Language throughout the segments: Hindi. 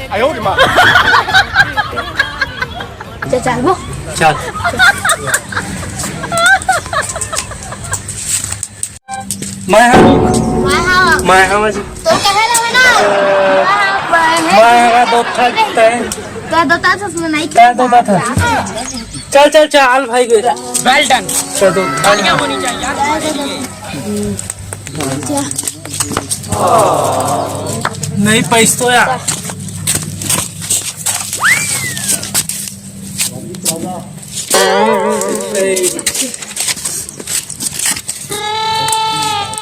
哎呦我的妈चल वो चल मैं हाँ तो कहे लगे ना मैं दो था क्या दो तास उसमें नहीं क्या दो था चल चल चल भाई गए वेल डन चल दो तालियां होनी चाहिए यार हमारे लिए नहीं पैसे तो यार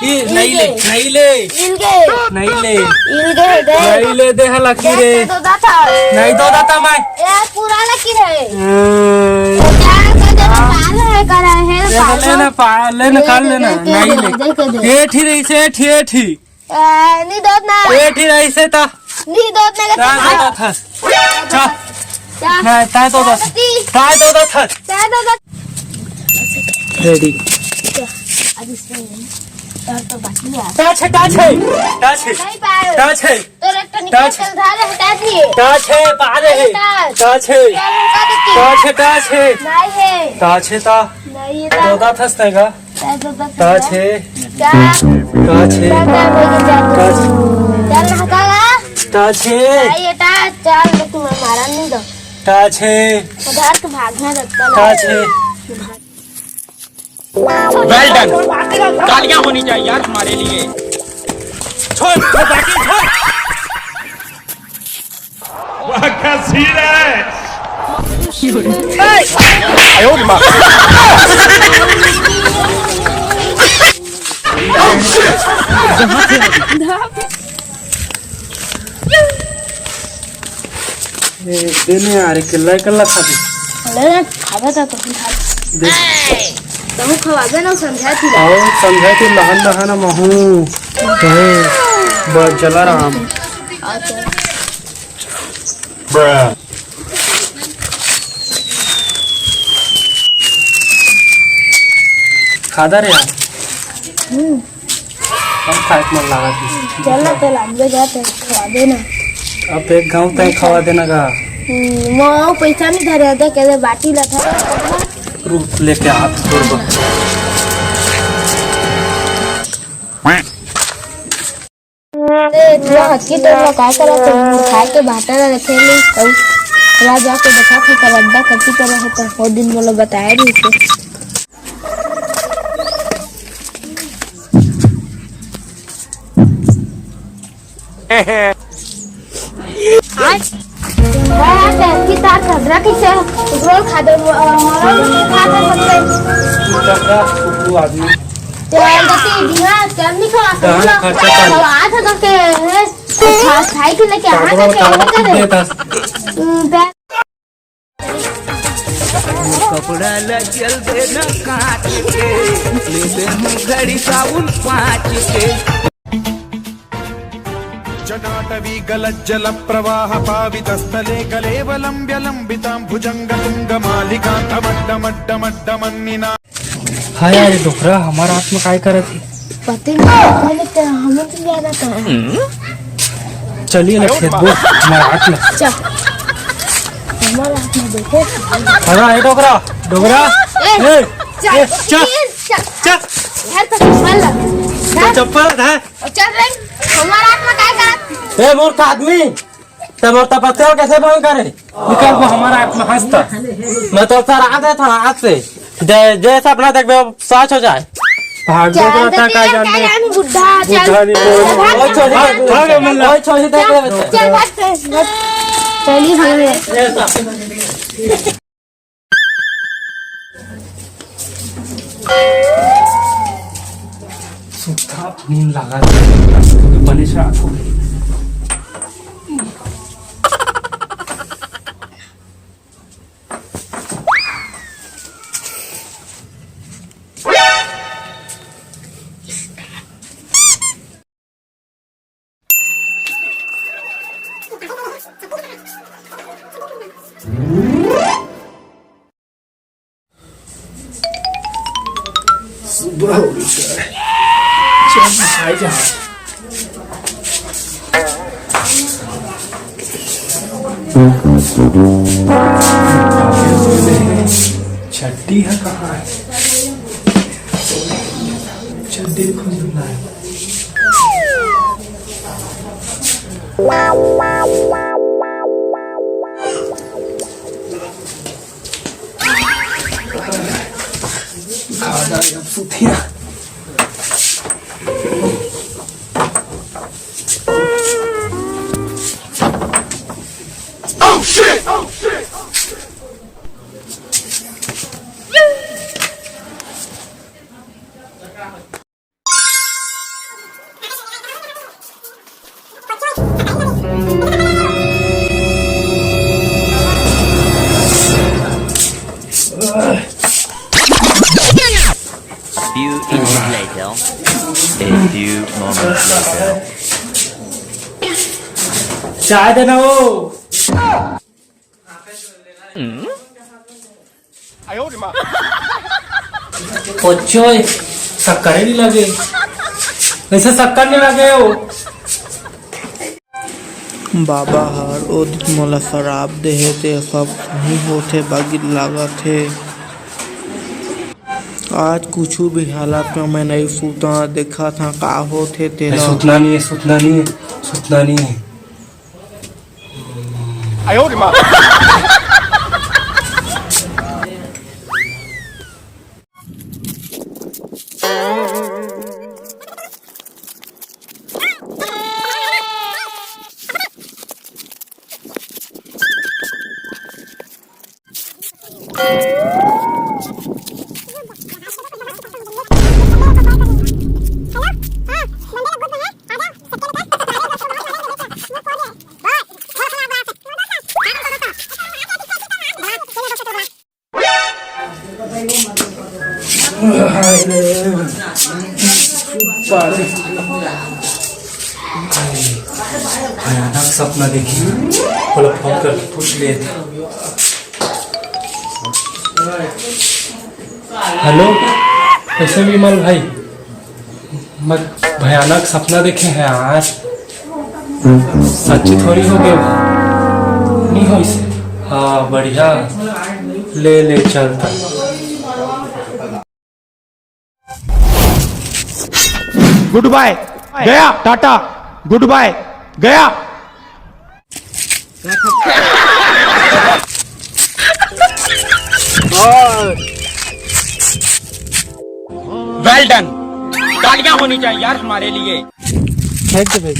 नहीं ले नहीं ले नहीं ले नहीं ले दे लकी रे नहीं दो दाता मैं पूरा लकी रे लेना पा लेना कर लेना नहीं ले ये ठीक रही से ठीक ठीक नहीं दो ना ये ठीक रही से ता नहीं दो ना था चल नहीं ता तो था रेडी तो बाकी है टच है नहीं पाए टच है तो रट्टा निकाल कर धारे हटा दिए टच है पारे है टच है टच है नहीं है टच है ता नहीं है दो दा थस्तेगा टच है क्या टच है टच चल हटागा टच है नहीं है चल लेकिन मैं मारा नहीं दो टच है उधर तो भागना रखता टच है वेल डन तालियां होनी चाहिए यार हमारे लिए छोड़ बाकी छोड़ वाह क्या सीन है 哎呦我的妈 देने यार किल्ला किल्ला खाती ले खावा था तो खा तुम खवाबे ना समझा थी आओ समझा कि लहन लहन महू बस चला रहा हम खादा रे यार अब खाए मन लगा थी चल तो लंबे जाते खवा देना अब एक गांव तक खवा देना का वो पैसा नहीं धरे होते कहते बाटी लगा रूप लेके हाथ छोड़ दो हकी तो क्या करा तो खा के बाटा रखे ली तो थोड़ा जाके देखा था कबड्डा कटी तरह होता वो दिन बोलो बताया भी उसे की तार खदरा किसे रोल खा दो हमारा खा दे चक्रा तू आदमी चल दती दिया चल नहीं खा आज तो के खाई के लेके आ के कपड़ा लचल देना काट के ले हूँ घड़ी साबुन 5 के जनाटवी गलज्जल प्रवाह पावितस्थले कलेवलम्ब्य लम्बितां भुजंगतुंगमालिकान्तमड्डमड्डमड्डमन्निना हाँ यार डोकरा हमारा हाथ में काय करत थी पति नहीं तो हम तो ज्यादा कहां चलिए ना खेत बो हमारा हाथ में चल हमारा हाथ में देखे अरे डोकरा डोकरा ए चल चल यार तो चल चप्पल है चल रे हमारा हाथ में काय कर ए मूर्ख आदमी ते मोर तपस्या कैसे बंद करे निकल वो हमारा हाथ में हंसता मैं तो सर आ था हाथ से जैसा अपना देख सच हो जाए भाग दो तो का जान दे बुढ़ा चल ओए छोड़ी देख ले चल भाग चली हमें सुता नींद लगा बने से आंखों में सुबह हो गई सर। चल भाई जहाँ छट्टी है कहाँ है? चल देखो है। खाना या सुथिया Few inches later, a few moments later. चाय देना वो। ओचोय शक्कर नहीं लगे, वैसे शक्कर नहीं लगे हो। बाबा हर ओ दिन मोला शराब देहे ते सब नहीं होते बागी लागत है। आज कुछ भी हालात में मैं नहीं सूता देखा था का होते तेरा सुतना नहीं है, सुतना नहीं है, सुतना नहीं है। भयानक सपना देखी, बोला फोन करके पूछ लिए थे। हेलो, कैसे विमल भाई? मैं भयानक सपना देखे हैं आज। सच्ची थोड़ी हो गए नहीं हो इसे। हाँ बढ़िया, ले ले चलता। गुड बाय गया, टाटा गुड बाय गया। वेल डन, तालियां होनी चाहिए यार हमारे लिए। थैंक यू भाई।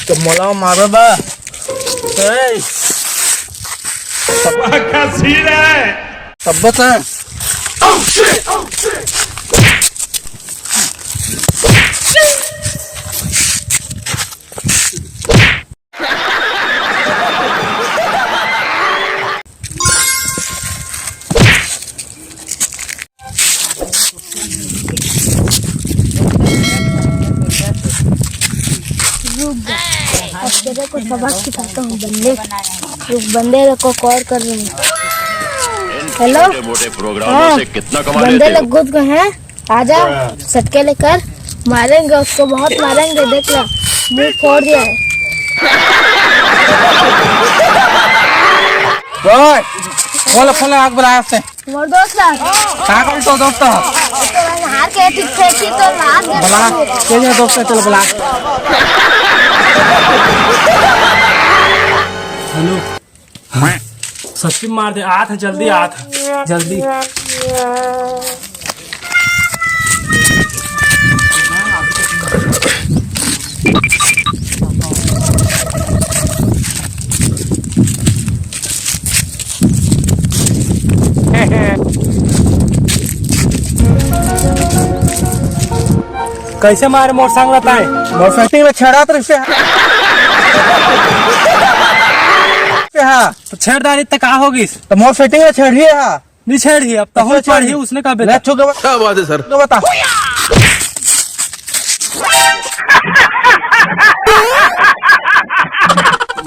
तो मोला मारो बा। तब बता। तेरे को सबक सिखाता हूँ बंदे को कॉल कर रहे हैं। हेलो, हाँ बंदे लोग गुद गए हैं, आजा सटके लेकर मारेंगे उसको, बहुत मारेंगे। देख लो मुंह फोड़ दिया है। फोन आग बुलाया आपसे। मोर दोस्त ला कहाँ कौन तो दोस्त हार के फेंकी तो लाग दे। बुला के दोस्त चलो बुला। हेलो, सच्ची मार दे। आठ जल्दी, आठ जल्दी। कैसे मारे मोटरसाइकिल बताए? मोटरसाइकिल में छेड़ा तो तो छेड़दारी तक कहा होगी? तो मोटरसाइकिल में छेड़ी है नहीं छेड़ी अब तो छेड़ी उसने कहा बेटा। क्या बात है सर? तो बता।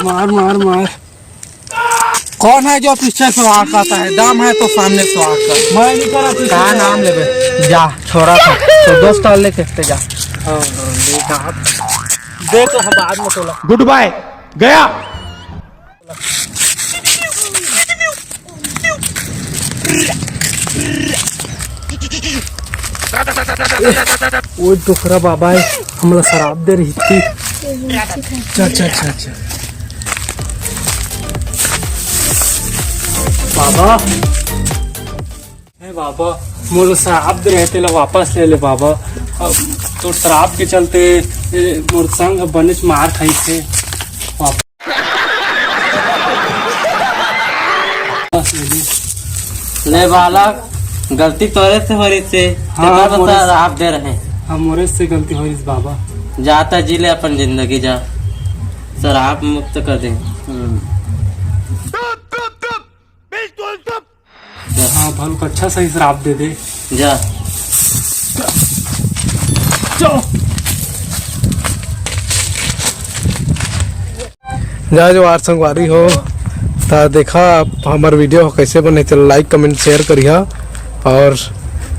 मार मार मार। कौन है जो पीछे से वार करता है? दाम है तो सामने से वार कर। मैं नहीं करा। कहा नाम ले जा छोड़ा था तो दोस्त लेके जा। देख हम बाद में तोला। गुड बाय गया। वो दुखरा बाबा है हमला शराब दे रही थी। अच्छा बाबा बाबा मोर शराब दे रहे थे वापस ले ले बाबा। अब तो शराब के चलते मोर संग बनिच मार खाई थे। ले बालक गलती तोरे से हो रही से। हाँ शराब दे रहे हैं। मोरे से गलती हो रही बाबा। जाता जी ले अपन जिंदगी जा शराब मुक्त कर दे। हाँ भालू को अच्छा सही शराब दे दे जा। जा जो आर संगवारी हो ता देखा हमार वीडियो कैसे बने तो लाइक कमेंट शेयर करिया और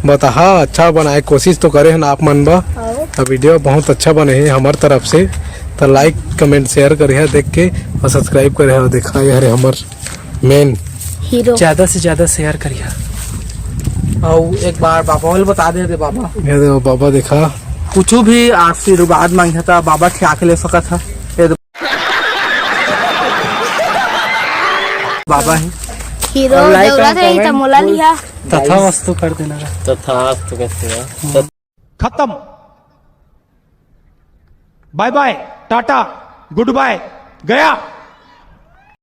बताहा अच्छा बनाए कोशिश तो करे ना आप मन बा। वीडियो बहुत अच्छा बने है हमार तरफ से तो लाइक कमेंट शेयर करिया देख के और सब्सक्राइब करिया। देखा यार हमार मेन हीरो ज्यादा से ज्यादा शेयर करिया। और एक बार बाबा वाल बता दे बाबा। ये देखो बाबा देखा कुछ भी आशीर्वाद मांगा था बाबा खिया के ले सका था। बाबा है हीरो जरूरत है तो मोला लिया तथा वस्तु कर देना तथा वस्तु कैसे खत्म। Bye bye tata goodbye गया।